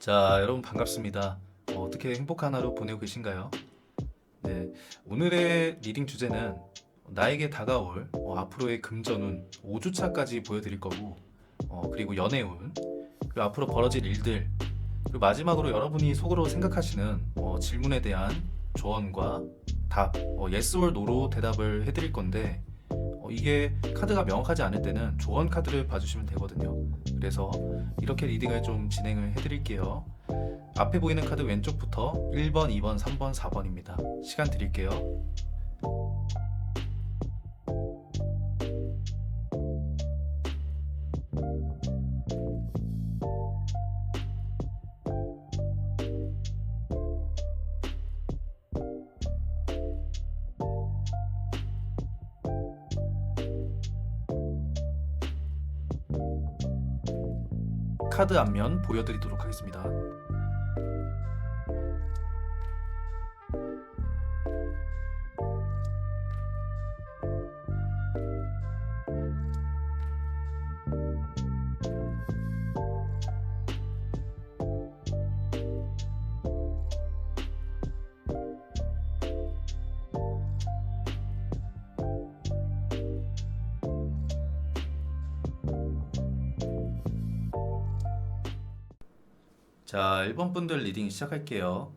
자, 여러분 반갑습니다. 어떻게 행복한 하루 보내고 계신가요? 네, 오늘의 리딩 주제는 나에게 다가올 앞으로의 금전운 5주차까지 보여드릴 거고, 그리고 연애운, 그리고 앞으로 벌어질 일들, 그리고 마지막으로 여러분이 속으로 생각하시는 질문에 대한 조언과 답, yes or no로 대답을 해드릴 건데, 이게 카드가 명확하지 않을 때는 조언 카드를 봐주시면 되거든요. 그래서 이렇게 리딩을 좀 진행을 해드릴게요. 앞에 보이는 카드 왼쪽부터 1번, 2번, 3번, 4번입니다. 시간 드릴게요. 카드 앞면 보여드리도록 하겠습니다. 자, 1번 분들 리딩 시작할게요.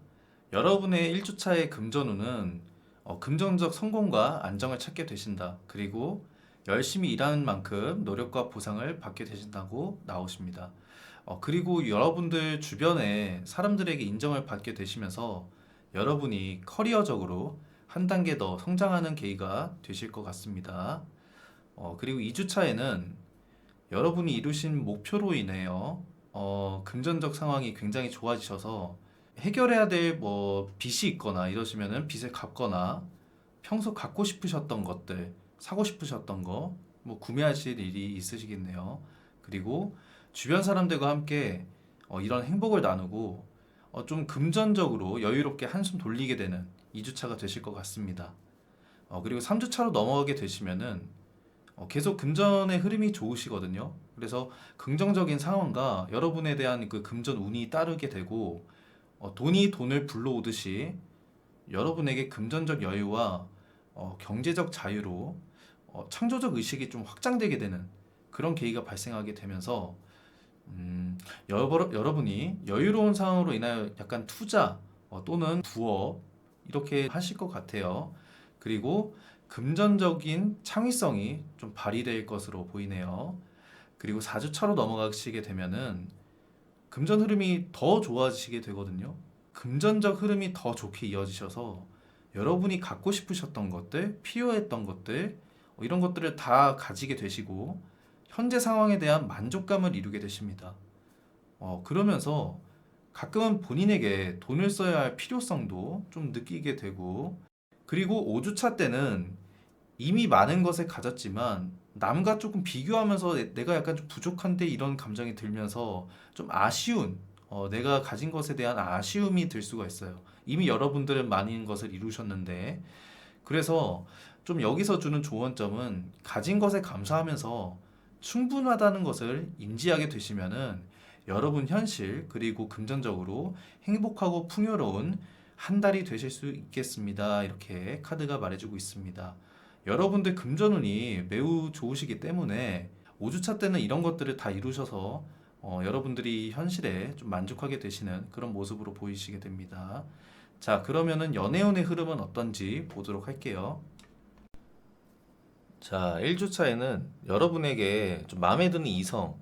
여러분의 1주차의 금전운은 금전적 성공과 안정을 찾게 되신다. 그리고 열심히 일하는 만큼 노력과 보상을 받게 되신다고 나오십니다. 그리고 여러분들 주변에 사람들에게 인정을 받게 되시면서 여러분이 커리어적으로 한 단계 더 성장하는 계기가 되실 것 같습니다. 그리고 2주차에는 여러분이 이루신 목표로 인해요. 금전적 상황이 굉장히 좋아지셔서 해결해야 될 빚이 있거나 이러시면은 빚을 갚거나 평소 갖고 싶으셨던 것들, 사고 싶으셨던 거, 구매하실 일이 있으시겠네요. 그리고 주변 사람들과 함께 이런 행복을 나누고 좀 금전적으로 여유롭게 한숨 돌리게 되는 2주차가 되실 것 같습니다. 그리고 3주차로 넘어가게 되시면은 계속 금전의 흐름이 좋으시거든요. 그래서 긍정적인 상황과 여러분에 대한 그 금전 운이 따르게 되고 돈이 돈을 불러오듯이 여러분에게 금전적 여유와 경제적 자유로 창조적 의식이 좀 확장되게 되는 그런 계기가 발생하게 되면서 여러분이 여유로운 상황으로 인하여 약간 투자 또는 부업 이렇게 하실 것 같아요. 그리고 금전적인 창의성이 좀 발휘될 것으로 보이네요. 그리고 4주차로 넘어가시게 되면은 금전 흐름이 더 좋아지게 되거든요. 금전적 흐름이 더 좋게 이어지셔서 여러분이 갖고 싶으셨던 것들, 필요했던 것들, 이런 것들을 다 가지게 되시고 현재 상황에 대한 만족감을 이루게 되십니다. 그러면서 가끔은 본인에게 돈을 써야 할 필요성도 좀 느끼게 되고, 그리고 5주차 때는 이미 많은 것을 가졌지만 남과 조금 비교하면서 내가 약간 좀 부족한데 이런 감정이 들면서 좀 아쉬운, 내가 가진 것에 대한 아쉬움이 들 수가 있어요. 이미 여러분들은 많은 것을 이루셨는데, 그래서 좀 여기서 주는 조언점은 가진 것에 감사하면서 충분하다는 것을 인지하게 되시면은 여러분 현실 그리고 금전적으로 행복하고 풍요로운 한 달이 되실 수 있겠습니다. 이렇게 카드가 말해주고 있습니다. 여러분들 금전운이 매우 좋으시기 때문에 5주차 때는 이런 것들을 다 이루셔서 여러분들이 현실에 좀 만족하게 되시는 그런 모습으로 보이시게 됩니다. 자, 그러면은 연애운의 흐름은 어떤지 보도록 할게요. 자, 1주차에는 여러분에게 좀 마음에 드는 이성,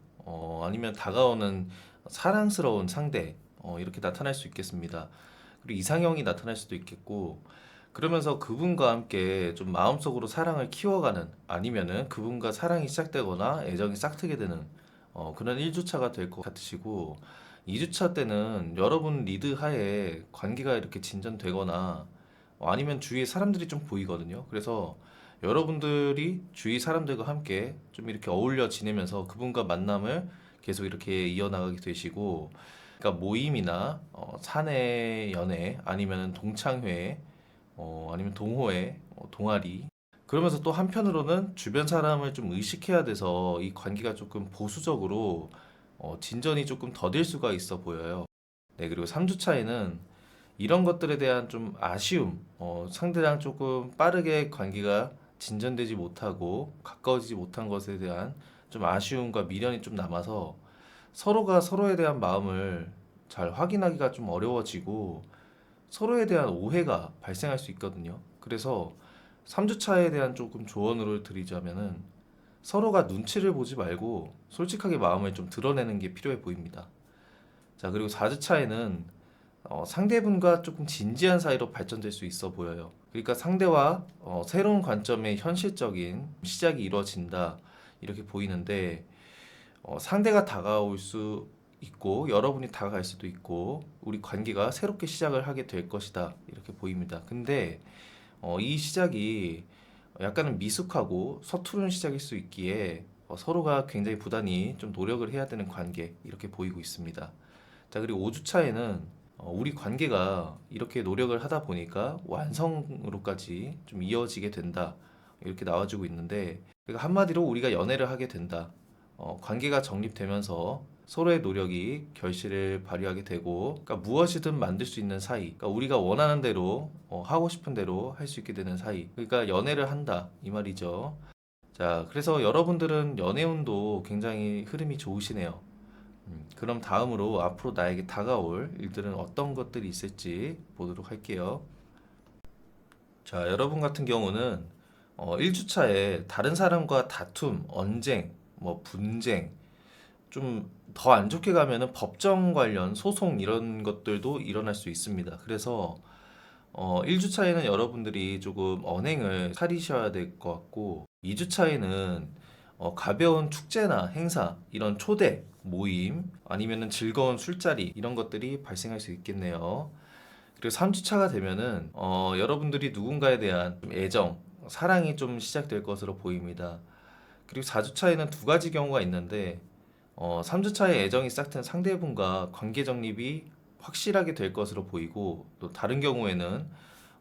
아니면 다가오는 사랑스러운 상대, 이렇게 나타날 수 있겠습니다. 그리고 이상형이 나타날 수도 있겠고, 그러면서 그분과 함께 좀 마음속으로 사랑을 키워가는, 아니면은 그분과 사랑이 시작되거나 애정이 싹트게 되는 그런 1주차가 될 것 같으시고, 2주차 때는 여러분 리드 하에 관계가 이렇게 진전되거나 아니면 주위에 사람들이 좀 보이거든요. 그래서 여러분들이 주위 사람들과 함께 좀 이렇게 어울려 지내면서 그분과 만남을 계속 이렇게 이어나가게 되시고, 그러니까 모임이나 사내 연애 아니면 동창회, 아니면 동호회, 동아리, 그러면서 또 한편으로는 주변 사람을 좀 의식해야 돼서 이 관계가 조금 보수적으로 진전이 조금 더딜 수가 있어 보여요. 네, 그리고 3주차에는 이런 것들에 대한 좀 아쉬움, 상대랑 조금 빠르게 관계가 진전되지 못하고 가까워지지 못한 것에 대한 좀 아쉬움과 미련이 좀 남아서 서로가 서로에 대한 마음을 잘 확인하기가 좀 어려워지고 서로에 대한 오해가 발생할 수 있거든요. 그래서 3주차에 대한 조금 조언을 드리자면은 서로가 눈치를 보지 말고 솔직하게 마음을 좀 드러내는 게 필요해 보입니다. 자, 그리고 4주차에는 상대분과 조금 진지한 사이로 발전될 수 있어 보여요. 그러니까 상대와 새로운 관점의 현실적인 시작이 이루어진다 이렇게 보이는데 상대가 다가올 수 있고 여러분이 다가갈 수도 있고 우리 관계가 새롭게 시작을 하게 될 것이다 이렇게 보입니다. 근데 이 시작이 약간은 미숙하고 서투른 시작일 수 있기에 서로가 굉장히 부단히 좀 노력을 해야 되는 관계 이렇게 보이고 있습니다. 자, 그리고 5주차에는 우리 관계가 이렇게 노력을 하다 보니까 완성으로까지 좀 이어지게 된다 이렇게 나와주고 있는데 그러니까 한마디로 우리가 연애를 하게 된다. 관계가 정립되면서 서로의 노력이 결실을 발휘하게 되고 그러니까 무엇이든 만들 수 있는 사이 그러니까 우리가 원하는 대로 하고 싶은 대로 할 수 있게 되는 사이 그러니까 연애를 한다 이 말이죠. 자, 그래서 여러분들은 연애운도 굉장히 흐름이 좋으시네요. 그럼 다음으로 앞으로 나에게 다가올 일들은 어떤 것들이 있을지 보도록 할게요. 자, 여러분 같은 경우는 1주차에 다른 사람과 다툼, 언쟁, 뭐 분쟁, 좀 더 안 좋게 가면은 법정 관련 소송 이런 것들도 일어날 수 있습니다. 그래서 1주차에는 여러분들이 조금 언행을 차리셔야 될 것 같고 2주차에는 가벼운 축제나 행사, 이런 초대, 모임, 아니면은 즐거운 술자리 이런 것들이 발생할 수 있겠네요. 그리고 3주차가 되면은 여러분들이 누군가에 대한 좀 애정, 사랑이 좀 시작될 것으로 보입니다. 그리고 4주차에는 두 가지 경우가 있는데 3주차에 애정이 싹튼 상대분과 관계 정립이 확실하게 될 것으로 보이고 또 다른 경우에는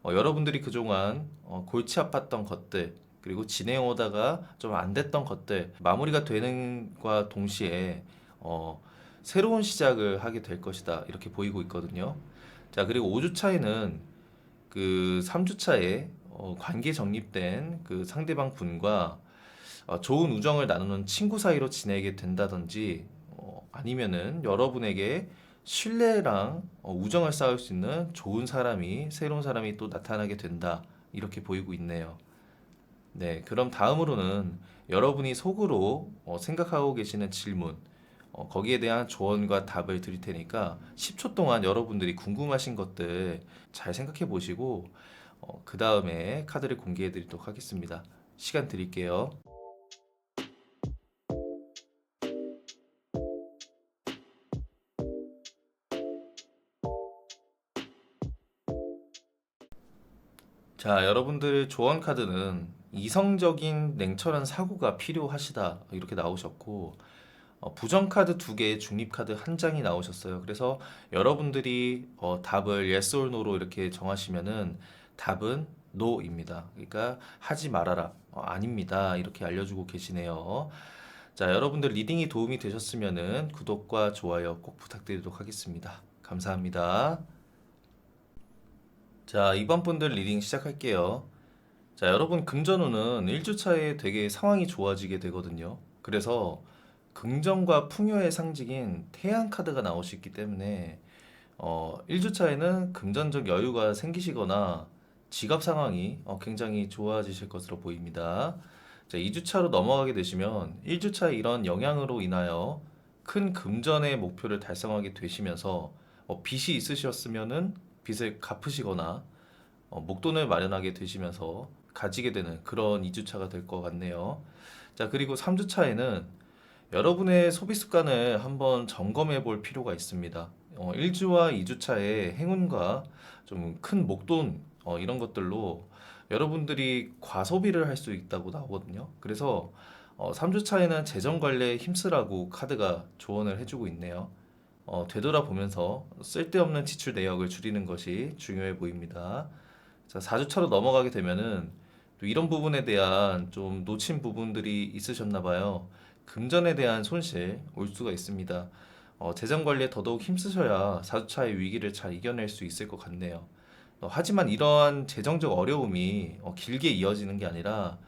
여러분들이 그동안 골치 아팠던 것들 그리고 진행오다가 좀 안 됐던 것들 마무리가 되는과 동시에 새로운 시작을 하게 될 것이다 이렇게 보이고 있거든요. 자, 그리고 5주차에는 그 3주차에 관계 정립된 그 상대방 분과 좋은 우정을 나누는 친구 사이로 지내게 된다든지 아니면은 여러분에게 신뢰랑 우정을 쌓을 수 있는 좋은 사람이 새로운 사람이 또 나타나게 된다 이렇게 보이고 있네요. 네, 그럼 다음으로는 여러분이 속으로 생각하고 계시는 질문 거기에 대한 조언과 답을 드릴 테니까 10초 동안 여러분들이 궁금하신 것들 잘 생각해 보시고 그 다음에 카드를 공개해 드리도록 하겠습니다. 시간 드릴게요. 자, 여러분들 조언 카드는 이성적인 냉철한 사고가 필요하시다 이렇게 나오셨고 부정 카드 두 개, 중립 카드 한 장이 나오셨어요. 그래서 여러분들이 답을 yes or no로 이렇게 정하시면은 답은 no입니다. 그러니까 하지 말아라. 아닙니다. 이렇게 알려주고 계시네요. 자, 여러분들 리딩이 도움이 되셨으면은 구독과 좋아요 꼭 부탁드리도록 하겠습니다. 감사합니다. 자, 이번 분들 리딩 시작할게요. 자, 여러분 금전운은 1주차에 되게 상황이 좋아지게 되거든요. 그래서 긍정과 풍요의 상징인 태양 카드가 나올 수 있기 때문에 1주차에는 금전적 여유가 생기시거나 지갑 상황이 굉장히 좋아지실 것으로 보입니다. 자, 2주차로 넘어가게 되시면 1주차의 이런 영향으로 인하여 큰 금전의 목표를 달성하게 되시면서 빚이 있으셨으면은 빚을 갚으시거나 목돈을 마련하게 되시면서 가지게 되는 그런 2주차가 될 것 같네요. 자, 그리고 3주차에는 여러분의 소비 습관을 한번 점검해 볼 필요가 있습니다. 1주와 2주차의 행운과 좀 큰 목돈 이런 것들로 여러분들이 과소비를 할 수 있다고 나오거든요. 그래서 3주차에는 재정 관리에 힘쓰라고 카드가 조언을 해주고 있네요. 되돌아보면서 쓸데없는 지출 내역을 줄이는 것이 중요해 보입니다. 자, 4주차로 넘어가게 되면은 또 이런 부분에 대한 좀 놓친 부분들이 있으셨나 봐요. 금전에 대한 손실 올 수가 있습니다. 재정 관리에 더더욱 힘쓰셔야 4주차의 위기를 잘 이겨낼 수 있을 것 같네요. 하지만 이러한 재정적 어려움이 길게 이어지는 게 아니라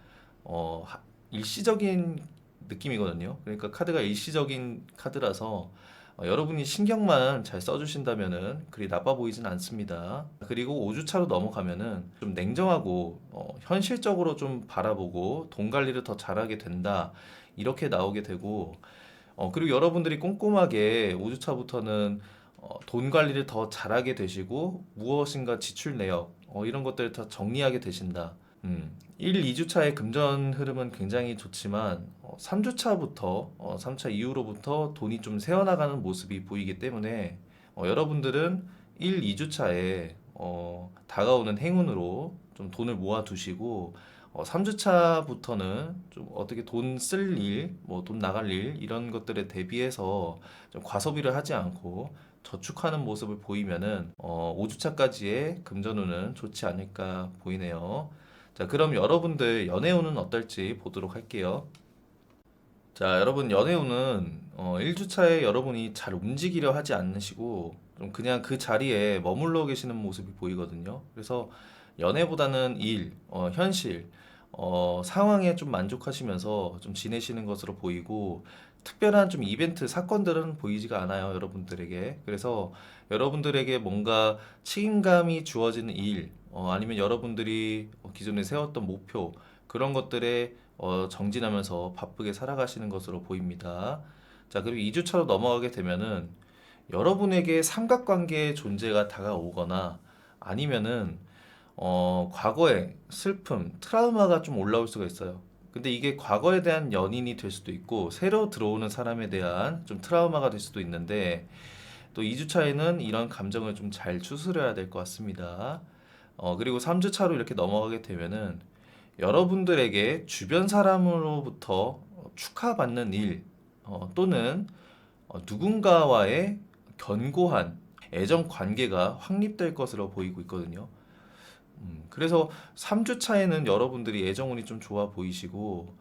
일시적인 느낌이거든요. 그러니까 카드가 일시적인 카드라서 여러분이 신경만 잘 써주신다면은 그리 나빠 보이진 않습니다. 그리고 5주차로 넘어가면은 좀 냉정하고 현실적으로 좀 바라보고 돈 관리를 더 잘하게 된다. 이렇게 나오게 되고 그리고 여러분들이 꼼꼼하게 5주차부터는 돈 관리를 더 잘하게 되시고 무엇인가 지출 내역 이런 것들을 더 정리하게 되신다. 1, 2주차의 금전 흐름은 굉장히 좋지만 3주차부터 3차 이후로부터 돈이 좀 새어나가는 모습이 보이기 때문에 여러분들은 1, 2주차에 다가오는 행운으로 좀 돈을 모아 두시고 3주차부터는 좀 어떻게 돈 쓸 일, 뭐 돈 나갈 일 이런 것들에 대비해서 좀 과소비를 하지 않고 저축하는 모습을 보이면은 5주차까지의 금전운은 좋지 않을까 보이네요. 자, 그럼 여러분들 연애운은 어떨지 보도록 할게요. 자, 여러분 연애운은 1주차에 여러분이 잘 움직이려 하지 않으시고 좀 그냥 그 자리에 머물러 계시는 모습이 보이거든요. 그래서 연애보다는 일, 현실, 상황에 좀 만족하시면서 좀 지내시는 것으로 보이고 특별한 좀 이벤트, 사건들은 보이지가 않아요, 여러분들에게. 그래서 여러분들에게 뭔가 책임감이 주어지는 일, 아니면 여러분들이 기존에 세웠던 목표, 그런 것들에 정진하면서 바쁘게 살아가시는 것으로 보입니다. 자, 그리고 2주차로 넘어가게 되면은 여러분에게 삼각관계의 존재가 다가오거나 아니면은 과거의 슬픔, 트라우마가 좀 올라올 수가 있어요. 근데 이게 과거에 대한 연인이 될 수도 있고 새로 들어오는 사람에 대한 좀 트라우마가 될 수도 있는데 또 2주차에는 이런 감정을 좀 잘 추스려야 될 것 같습니다. 그리고 3주차로 이렇게 넘어가게 되면은 여러분들에게 주변 사람으로부터 축하받는 일 또는 누군가와의 견고한 애정 관계가 확립될 것으로 보이고 있거든요. 그래서 3주 차에는 여러분들이 애정운이 좀 좋아 보이시고,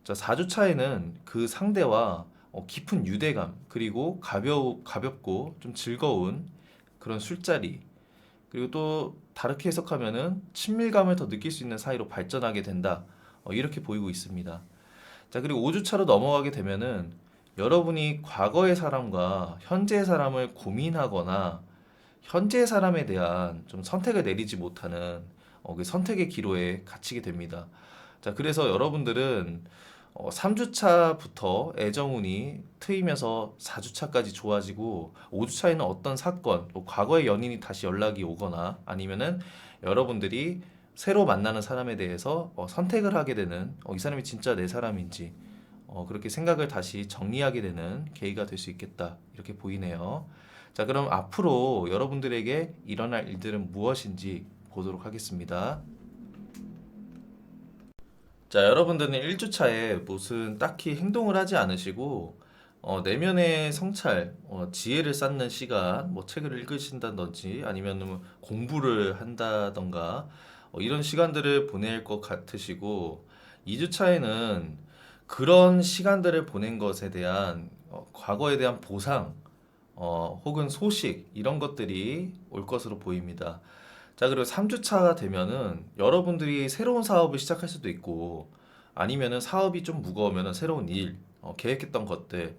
자, 4주 차에는 그 상대와 깊은 유대감, 그리고 가볍고 좀 즐거운 그런 술자리, 그리고 또 다르게 해석하면은 친밀감을 더 느낄 수 있는 사이로 발전하게 된다. 이렇게 보이고 있습니다. 자, 그리고 5주 차로 넘어가게 되면은 여러분이 과거의 사람과 현재의 사람을 고민하거나 현재 사람에 대한 좀 선택을 내리지 못하는 그 선택의 기로에 갇히게 됩니다. 자, 그래서 여러분들은 3주차부터 애정운이 트이면서 4주차까지 좋아지고 5주차에는 어떤 사건, 또 과거의 연인이 다시 연락이 오거나 아니면은 여러분들이 새로 만나는 사람에 대해서 선택을 하게 되는 이 사람이 진짜 내 사람인지 그렇게 생각을 다시 정리하게 되는 계기가 될 수 있겠다 이렇게 보이네요. 자, 그럼 앞으로 여러분들에게 일어날 일들은 무엇인지 보도록 하겠습니다. 자, 여러분들은 1주차에 무슨 딱히 행동을 하지 않으시고 내면의 성찰, 지혜를 쌓는 시간, 뭐 책을 읽으신다든지 아니면 뭐 공부를 한다던가 이런 시간들을 보낼 것 같으시고 2주차에는 그런 시간들을 보낸 것에 대한 과거에 대한 보상, 혹은 소식 이런 것들이 올 것으로 보입니다. 자, 그리고 3주차가 되면은 여러분들이 새로운 사업을 시작할 수도 있고 아니면은 사업이 좀 무거우면은 새로운 일, 계획했던 것들,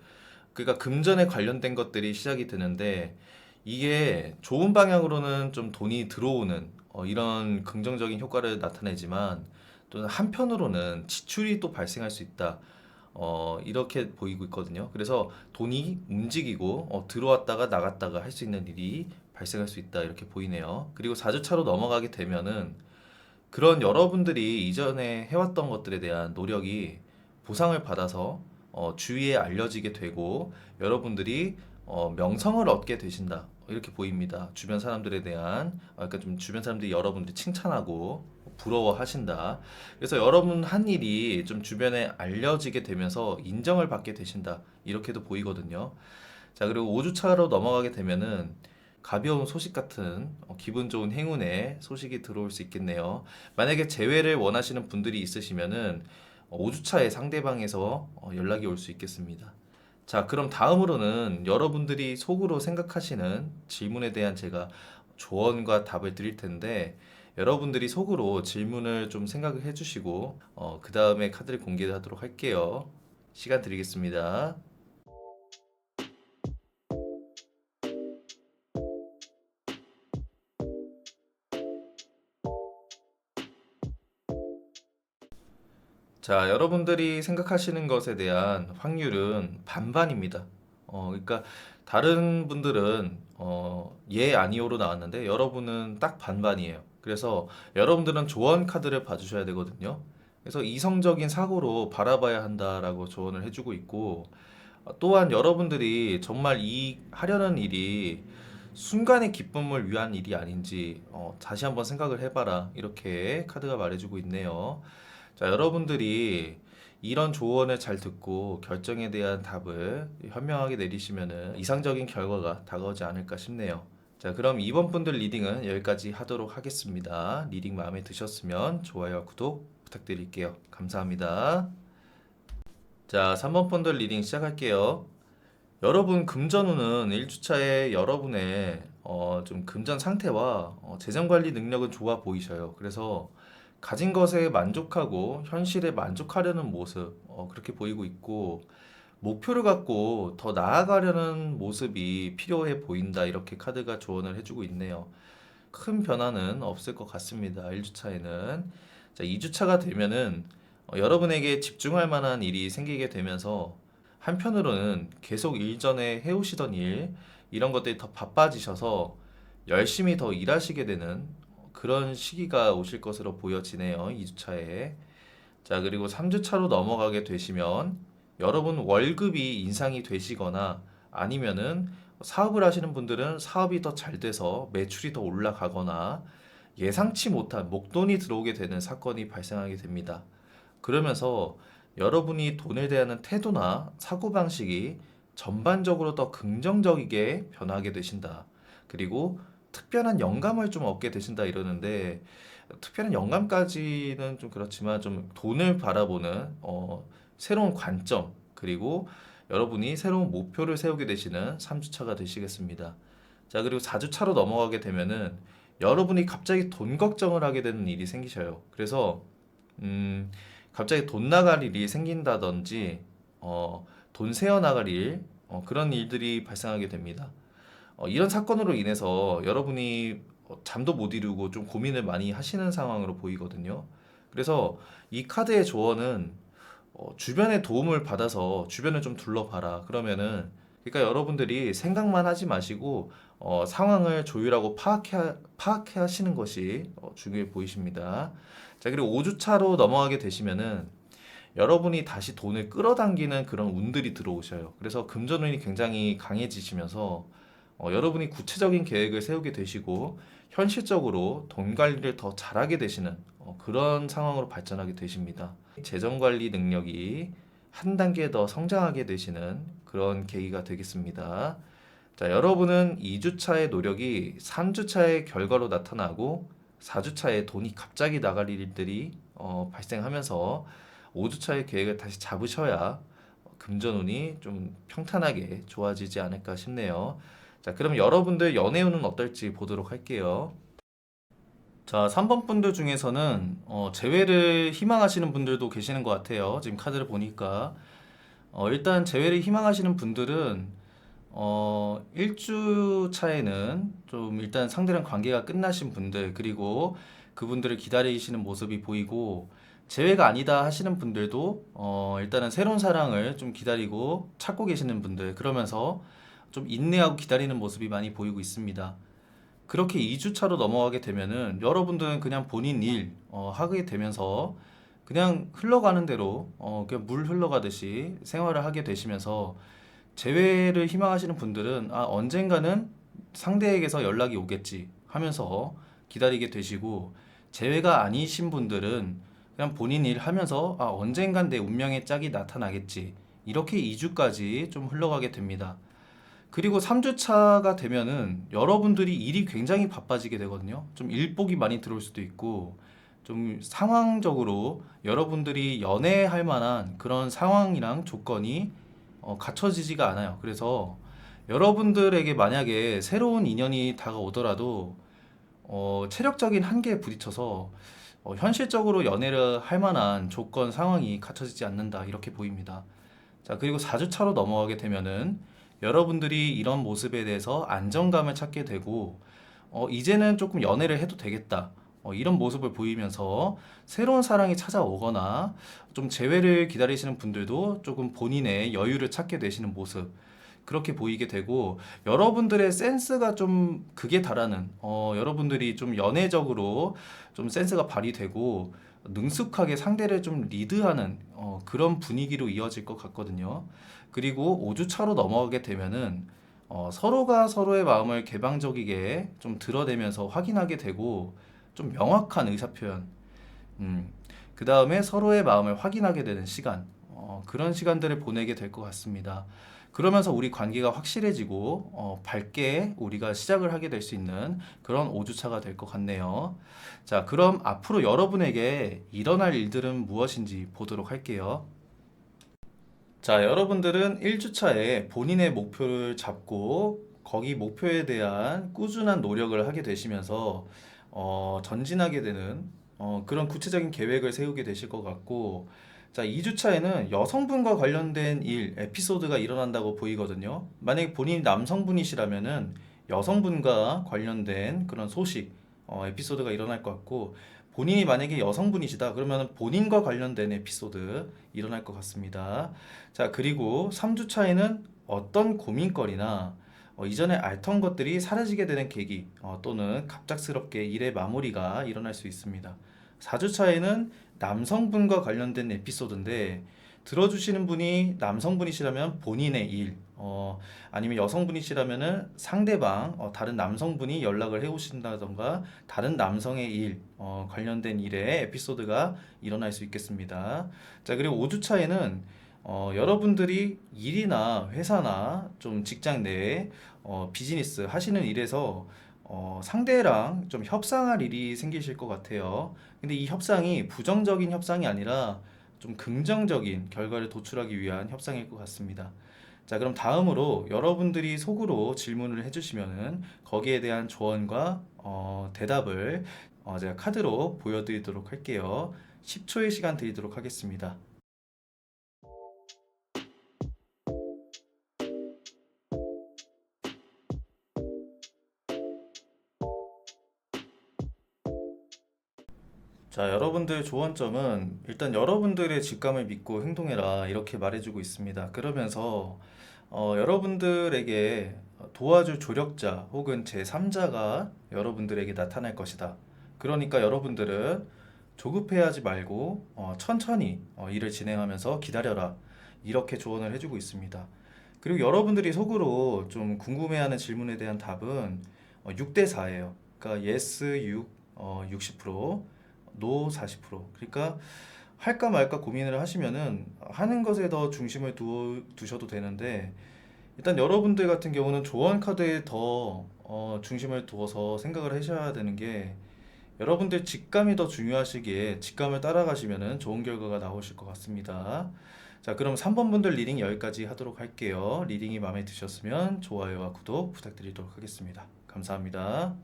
그러니까 금전에 관련된 것들이 시작이 되는데 이게 좋은 방향으로는 좀 돈이 들어오는 이런 긍정적인 효과를 나타내지만 또 한편으로는 지출이 또 발생할 수 있다. 이렇게 보이고 있거든요. 그래서 돈이 움직이고 들어왔다가 나갔다가 할 수 있는 일이 발생할 수 있다. 이렇게 보이네요. 그리고 4주차로 넘어가게 되면은 그런 여러분들이 이전에 해왔던 것들에 대한 노력이 보상을 받아서 주위에 알려지게 되고 여러분들이 명성을 얻게 되신다. 이렇게 보입니다. 주변 사람들에 대한 그러니까 좀 주변 사람들이 여러분들이 칭찬하고 부러워하신다. 그래서 여러분 한 일이 좀 주변에 알려지게 되면서 인정을 받게 되신다. 이렇게도 보이거든요. 자, 그리고 5주차로 넘어가게 되면은 가벼운 소식 같은 기분 좋은 행운의 소식이 들어올 수 있겠네요. 만약에 재회를 원하시는 분들이 있으시면은 5주차에 상대방에서 연락이 올 수 있겠습니다. 자, 그럼 다음으로는 여러분들이 속으로 생각하시는 질문에 대한 제가 조언과 답을 드릴 텐데, 여러분들이 속으로 질문을 좀 생각을 해주시고, 그 다음에 카드를 공개하도록 할게요. 시간 드리겠습니다. 자, 여러분들이 생각하시는 것에 대한 확률은 반반입니다. 그러니까 다른 분들은 예, 아니오로 나왔는데 여러분은 딱 반반이에요. 그래서 여러분들은 조언 카드를 봐주셔야 되거든요. 그래서 이성적인 사고로 바라봐야 한다라고 조언을 해주고 있고, 또한 여러분들이 정말 이 하려는 일이 순간의 기쁨을 위한 일이 아닌지 다시 한번 생각을 해봐라. 이렇게 카드가 말해주고 있네요. 자, 여러분들이 이런 조언을 잘 듣고 결정에 대한 답을 현명하게 내리시면은 이상적인 결과가 다가오지 않을까 싶네요. 자, 그럼 이번 분들 리딩은 여기까지 하도록 하겠습니다. 리딩 마음에 드셨으면 좋아요와 구독 부탁드릴게요. 감사합니다. 자, 3번 분들 리딩 시작할게요. 여러분 금전운은 1주차에 여러분의 좀 금전 상태와 재정 관리 능력은 좋아 보이셔요. 그래서 가진 것에 만족하고 현실에 만족하려는 모습 그렇게 보이고 있고, 목표를 갖고 더 나아가려는 모습이 필요해 보인다. 이렇게 카드가 조언을 해주고 있네요. 큰 변화는 없을 것 같습니다. 1주차에는. 자, 2주차가 되면은 여러분에게 집중할 만한 일이 생기게 되면서, 한편으로는 계속 일전에 해오시던 일, 이런 것들이 더 바빠지셔서 열심히 더 일하시게 되는 그런 시기가 오실 것으로 보여지네요. 2주차에. 자, 그리고 3주차로 넘어가게 되시면 여러분 월급이 인상이 되시거나, 아니면은 사업을 하시는 분들은 사업이 더 잘 돼서 매출이 더 올라가거나, 예상치 못한 목돈이 들어오게 되는 사건이 발생하게 됩니다. 그러면서 여러분이 돈에 대한 태도나 사고방식이 전반적으로 더 긍정적이게 변하게 되신다. 그리고 특별한 영감을 좀 얻게 되신다 이러는데, 특별한 영감까지는 좀 그렇지만 좀 돈을 바라보는 새로운 관점, 그리고 여러분이 새로운 목표를 세우게 되시는 3주차가 되시겠습니다. 자, 그리고 4주차로 넘어가게 되면은 여러분이 갑자기 돈 걱정을 하게 되는 일이 생기셔요. 그래서 갑자기 돈 나갈 일이 생긴다든지, 돈 새어 나갈 일, 그런 일들이 발생하게 됩니다. 이런 사건으로 인해서 여러분이 잠도 못 이루고 좀 고민을 많이 하시는 상황으로 보이거든요. 그래서 이 카드의 조언은 주변의 도움을 받아서 주변을 좀 둘러봐라. 그러면은, 그러니까 여러분들이 생각만 하지 마시고 상황을 조율하고 파악해 하시는 것이 중요해 보이십니다. 자, 그리고 5주차로 넘어가게 되시면은 여러분이 다시 돈을 끌어당기는 그런 운들이 들어오셔요. 그래서 금전운이 굉장히 강해지시면서 여러분이 구체적인 계획을 세우게 되시고, 현실적으로 돈 관리를 더 잘하게 되시는 그런 상황으로 발전하게 되십니다. 재정 관리 능력이 한 단계 더 성장하게 되시는 그런 계기가 되겠습니다. 자, 여러분은 2주차의 노력이 3주차의 결과로 나타나고, 4주차에 돈이 갑자기 나갈 일들이 발생하면서 5주차의 계획을 다시 잡으셔야 금전운이 좀 평탄하게 좋아지지 않을까 싶네요. 자, 그럼 여러분들 연애운은 어떨지 보도록 할게요. 자, 3번 분들 중에서는 재회를 희망하시는 분들도 계시는 것 같아요. 지금 카드를 보니까. 일단 재회를 희망하시는 분들은 1주 차에는 좀 일단 상대랑 관계가 끝나신 분들, 그리고 그분들을 기다리시는 모습이 보이고, 재회가 아니다 하시는 분들도 일단은 새로운 사랑을 좀 기다리고 찾고 계시는 분들, 그러면서 좀 인내하고 기다리는 모습이 많이 보이고 있습니다. 그렇게 2주차로 넘어가게 되면은 여러분들은 그냥 본인 일 하게 되면서 그냥 흘러가는 대로 그냥 물 흘러가듯이 생활을 하게 되시면서, 재회를 희망하시는 분들은 언젠가는 상대에게서 연락이 오겠지 하면서 기다리게 되시고, 재회가 아니신 분들은 그냥 본인 일 하면서 언젠간 내 운명의 짝이 나타나겠지, 이렇게 2주까지 좀 흘러가게 됩니다. 그리고 3주차가 되면은 여러분들이 일이 굉장히 바빠지게 되거든요. 좀 일복이 많이 들어올 수도 있고, 좀 상황적으로 여러분들이 연애할 만한 그런 상황이랑 조건이 갖춰지지가 않아요. 그래서 여러분들에게 만약에 새로운 인연이 다가오더라도 체력적인 한계에 부딪혀서 현실적으로 연애를 할 만한 조건 상황이 갖춰지지 않는다 이렇게 보입니다. 자, 그리고 4주차로 넘어가게 되면은 여러분들이 이런 모습에 대해서 안정감을 찾게 되고 이제는 조금 연애를 해도 되겠다. 이런 모습을 보이면서 새로운 사랑이 찾아오거나 좀 재회를 기다리시는 분들도 조금 본인의 여유를 찾게 되시는 모습. 그렇게 보이게 되고 여러분들의 센스가 좀 극에 달하는 여러분들이 좀 연애적으로 좀 센스가 발휘되고 능숙하게 상대를 좀 리드하는 그런 분위기로 이어질 것 같거든요. 그리고 5주 차로 넘어가게 되면은 서로가 서로의 마음을 개방적이게 좀 드러내면서 확인하게 되고 좀 명확한 의사표현, 그 다음에 서로의 마음을 확인하게 되는 시간, 그런 시간들을 보내게 될 것 같습니다. 그러면서 우리 관계가 확실해지고 밝게 우리가 시작을 하게 될 수 있는 그런 5주차가 될 것 같네요. 자, 그럼 앞으로 여러분에게 일어날 일들은 무엇인지 보도록 할게요. 자, 여러분들은 1주차에 본인의 목표를 잡고 거기 목표에 대한 꾸준한 노력을 하게 되시면서 전진하게 되는 그런 구체적인 계획을 세우게 되실 것 같고, 자, 2주차에는 여성분과 관련된 일, 에피소드가 일어난다고 보이거든요. 만약에 본인이 남성분이시라면은 여성분과 관련된 그런 소식, 에피소드가 일어날 것 같고, 본인이 만약에 여성분이시다 그러면 본인과 관련된 에피소드 일어날 것 같습니다. 자, 그리고 3주차에는 어떤 고민거리나 이전에 앓던 것들이 사라지게 되는 계기 또는 갑작스럽게 일의 마무리가 일어날 수 있습니다. 4주차에는 남성분과 관련된 에피소드인데 들어주시는 분이 남성분이시라면 본인의 일, 아니면 여성분이시라면은 상대방, 다른 남성분이 연락을 해오신다던가 다른 남성의 일, 관련된 일에 에피소드가 일어날 수 있겠습니다. 자, 그리고 5주차에는 여러분들이 일이나 회사나 좀 직장 내에 비즈니스 하시는 일에서 상대랑 좀 협상할 일이 생기실 것 같아요. 근데 이 협상이 부정적인 협상이 아니라 좀 긍정적인 결과를 도출하기 위한 협상일 것 같습니다. 자, 그럼 다음으로 여러분들이 속으로 질문을 해주시면은 거기에 대한 조언과 대답을 제가 카드로 보여드리도록 할게요. 10초의 시간 드리도록 하겠습니다. 자, 여러분들 조언점은 일단 여러분들의 직감을 믿고 행동해라 이렇게 말해주고 있습니다. 그러면서 여러분들에게 도와줄 조력자 혹은 제3자가 여러분들에게 나타날 것이다. 그러니까 여러분들은 조급해하지 말고 천천히 일을 진행하면서 기다려라. 이렇게 조언을 해주고 있습니다. 그리고 여러분들이 속으로 좀 궁금해하는 질문에 대한 답은 6대 4예요. 그러니까 yes 6, 60%, no 40%. 그러니까 할까 말까 고민을 하시면은 하는 것에 더 중심을 두셔도 되는데 일단 여러분들 같은 경우는 조언 카드에 더 중심을 두어서 생각을 하셔야 되는 게 여러분들 직감이 더 중요하시기에 직감을 따라가시면은 좋은 결과가 나오실 것 같습니다. 자, 그럼 3번 분들 리딩 여기까지 하도록 할게요. 리딩이 마음에 드셨으면 좋아요와 구독 부탁드리도록 하겠습니다. 감사합니다.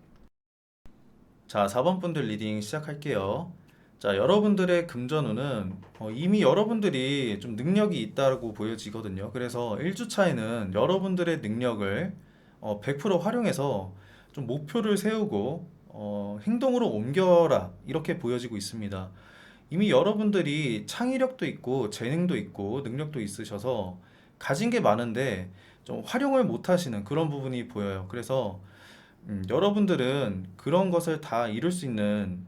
자, 4번 분들 리딩 시작할게요. 자, 여러분들의 금전운은 이미 여러분들이 좀 능력이 있다고 보여지거든요. 그래서 1주차에는 여러분들의 능력을 100% 활용해서 좀 목표를 세우고 행동으로 옮겨라 이렇게 보여지고 있습니다. 이미 여러분들이 창의력도 있고 재능도 있고 능력도 있으셔서 가진 게 많은데 좀 활용을 못 하시는 그런 부분이 보여요. 그래서 여러분들은 그런 것을 다 이룰 수 있는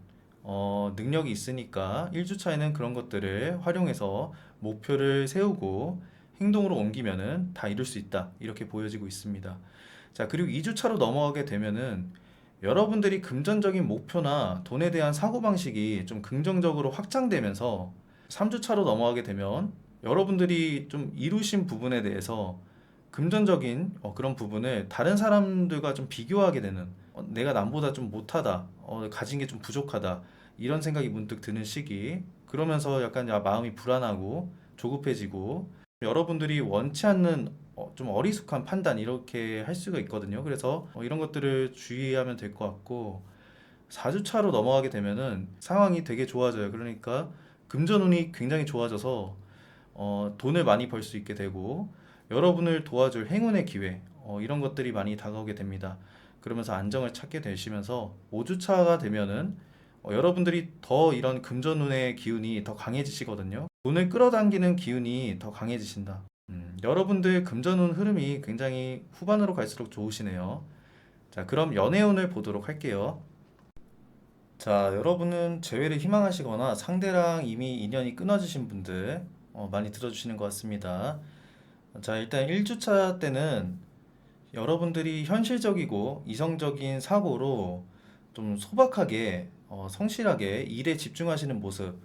능력이 있으니까 1주차에는 그런 것들을 활용해서 목표를 세우고 행동으로 옮기면은 다 이룰 수 있다. 이렇게 보여지고 있습니다. 자, 그리고 2주차로 넘어가게 되면은 여러분들이 금전적인 목표나 돈에 대한 사고방식이 좀 긍정적으로 확장되면서 3주차로 넘어가게 되면 여러분들이 좀 이루신 부분에 대해서 금전적인 그런 부분을 다른 사람들과 좀 비교하게 되는 내가 남보다 좀 못하다, 가진 게 좀 부족하다 이런 생각이 문득 드는 시기 그러면서 약간 마음이 불안하고 조급해지고 여러분들이 원치 않는 좀 어리숙한 판단 이렇게 할 수가 있거든요. 그래서 이런 것들을 주의하면 될 것 같고 4주차로 넘어가게 되면은 상황이 되게 좋아져요. 그러니까 금전운이 굉장히 좋아져서 돈을 많이 벌 수 있게 되고 여러분을 도와줄 행운의 기회 이런 것들이 많이 다가오게 됩니다. 그러면서 안정을 찾게 되시면서 5주차가 되면은 여러분들이 더 이런 금전운의 기운이 더 강해지시거든요. 돈을 끌어당기는 기운이 더 강해지신다. 여러분들 금전운 흐름이 굉장히 후반으로 갈수록 좋으시네요. 자, 그럼 연애운을 보도록 할게요. 자, 여러분은 재회를 희망하시거나 상대랑 이미 인연이 끊어지신 분들 많이 들어주시는 것 같습니다. 자, 일단 1주차 때는 여러분들이 현실적이고 이성적인 사고로 좀 소박하게, 성실하게 일에 집중하시는 모습,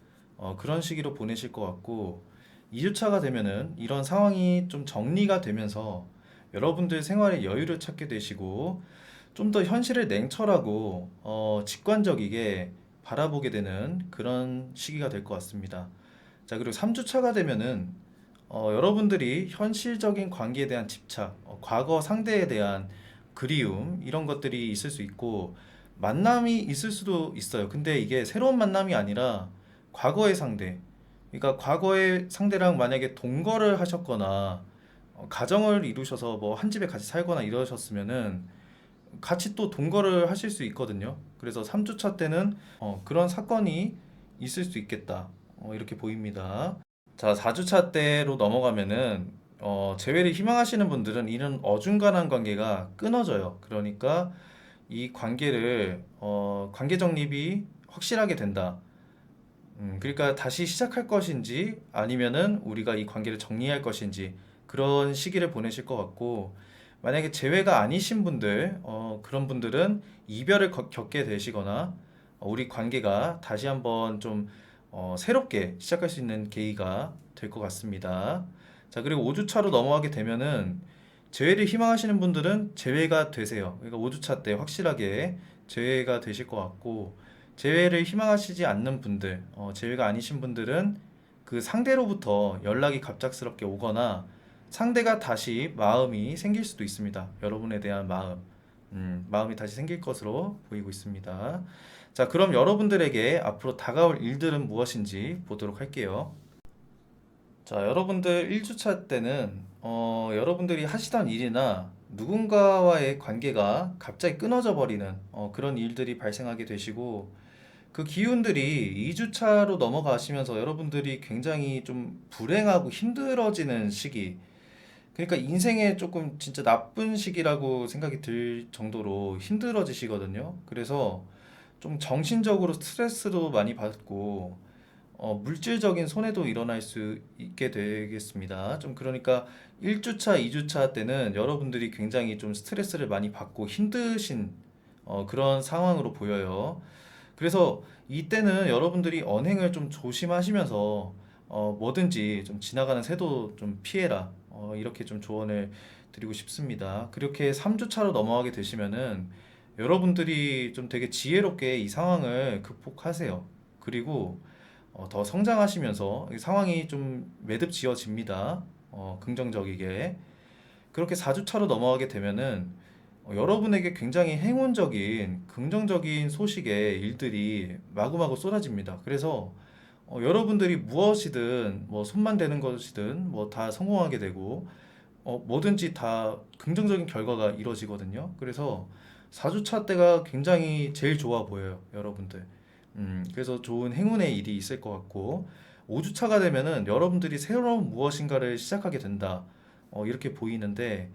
그런 시기로 보내실 것 같고, 2주차가 되면은 이런 상황이 좀 정리가 되면서 여러분들 생활에 여유를 찾게 되시고, 좀 더 현실을 냉철하고, 직관적이게 바라보게 되는 그런 시기가 될 것 같습니다. 자, 그리고 3주차가 되면은 여러분들이 현실적인 관계에 대한 집착, 과거 상대에 대한 그리움, 이런 것들이 있을 수 있고, 만남이 있을 수도 있어요. 근데 이게 새로운 만남이 아니라 과거의 상대, 그러니까 과거의 상대랑 만약에 동거를 하셨거나, 가정을 이루셔서 뭐 한 집에 같이 살거나 이러셨으면은 같이 또 동거를 하실 수 있거든요. 그래서 3주차 때는 그런 사건이 있을 수 있겠다. 이렇게 보입니다. 자, 4주차 때로 넘어가면은 재회를 희망하시는 분들은 이런 어중간한 관계가 끊어져요. 그러니까 이 관계를 관계 정립이 확실하게 된다. 그러니까 다시 시작할 것인지 아니면은 우리가 이 관계를 정리할 것인지 그런 시기를 보내실 것 같고 만약에 재회가 아니신 분들 그런 분들은 이별을 겪게 되시거나 우리 관계가 다시 한번 좀 새롭게 시작할 수 있는 계기가 될 것 같습니다. 자, 그리고 5주차로 넘어가게 되면은 재회를 희망하시는 분들은 재회가 되세요. 그러니까 5주차 때 확실하게 재회가 되실 것 같고 재회를 희망하시지 않는 분들, 재회가 아니신 분들은 그 상대로부터 연락이 갑작스럽게 오거나 상대가 다시 마음이 생길 수도 있습니다. 여러분에 대한 마음이 다시 생길 것으로 보이고 있습니다. 자, 그럼 여러분들에게 앞으로 다가올 일들은 무엇인지 보도록 할게요. 자, 여러분들 1주차 때는 여러분들이 하시던 일이나 누군가와의 관계가 갑자기 끊어져 버리는 그런 일들이 발생하게 되시고 그 기운들이 2주차로 넘어가시면서 여러분들이 굉장히 좀 불행하고 힘들어지는 시기. 그러니까 인생에 조금 진짜 나쁜 시기라고 생각이 들 정도로 힘들어지시거든요. 그래서 좀 정신적으로 스트레스도 많이 받고, 물질적인 손해도 일어날 수 있게 되겠습니다. 좀 그러니까 1주차, 2주차 때는 여러분들이 굉장히 좀 스트레스를 많이 받고 힘드신 그런 상황으로 보여요. 그래서 이때는 여러분들이 언행을 좀 조심하시면서 뭐든지 좀 지나가는 새도 좀 피해라. 이렇게 좀 조언을 드리고 싶습니다. 그렇게 3주차로 넘어가게 되시면은 여러분들이 좀 되게 지혜롭게 이 상황을 극복하세요. 그리고 더 성장하시면서 이 상황이 좀 매듭지어집니다. 긍정적이게. 그렇게 4주차로 넘어가게 되면은 여러분에게 굉장히 행운적인, 긍정적인 소식의 일들이 마구마구 쏟아집니다. 그래서 여러분들이 무엇이든 뭐 손만 대는 것이든 뭐 다 성공하게 되고 뭐든지 다 긍정적인 결과가 이루어지거든요. 그래서 4주차 때가 굉장히 제일 좋아 보여요, 여러분들. 그래서 좋은 행운의 일이 있을 것 같고 5주차가 되면은 여러분들이 새로운 무엇인가를 시작하게 된다. 이렇게 보이는데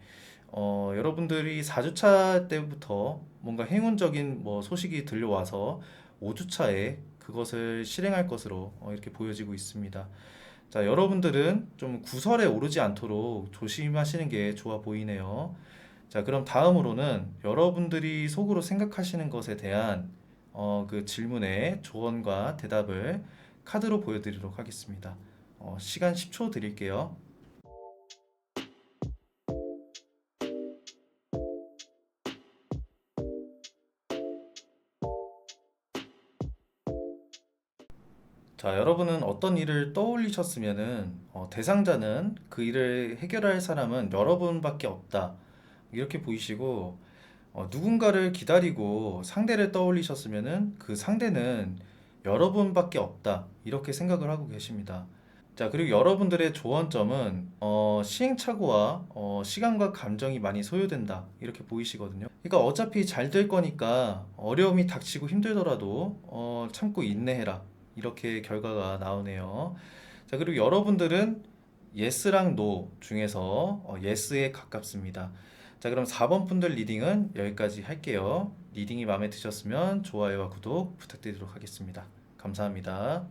여러분들이 4주차 때부터 뭔가 행운적인 뭐 소식이 들려와서 5주차에 그것을 실행할 것으로 이렇게 보여지고 있습니다. 자, 여러분들은 좀 구설에 오르지 않도록 조심하시는 게 좋아 보이네요. 자, 그럼 다음으로는 여러분들이 속으로 생각하시는 것에 대한 그 질문의 조언과 대답을 카드로 보여드리도록 하겠습니다. 시간 10초 드릴게요. 자, 여러분은 어떤 일을 떠올리셨으면은 대상자는 그 일을 해결할 사람은 여러분밖에 없다. 이렇게 보이시고 누군가를 기다리고 상대를 떠올리셨으면은 그 상대는 여러분밖에 없다. 이렇게 생각을 하고 계십니다. 자, 그리고 여러분들의 조언점은 시행착오와 시간과 감정이 많이 소요된다. 이렇게 보이시거든요. 그러니까 어차피 잘 될 거니까 어려움이 닥치고 힘들더라도 참고 인내해라. 이렇게 결과가 나오네요. 자, 그리고 여러분들은 예스랑 노 중에서 예스에 가깝습니다. 자, 그럼 4번 분들 리딩은 여기까지 할게요. 리딩이 마음에 드셨으면 좋아요와 구독 부탁드리도록 하겠습니다. 감사합니다.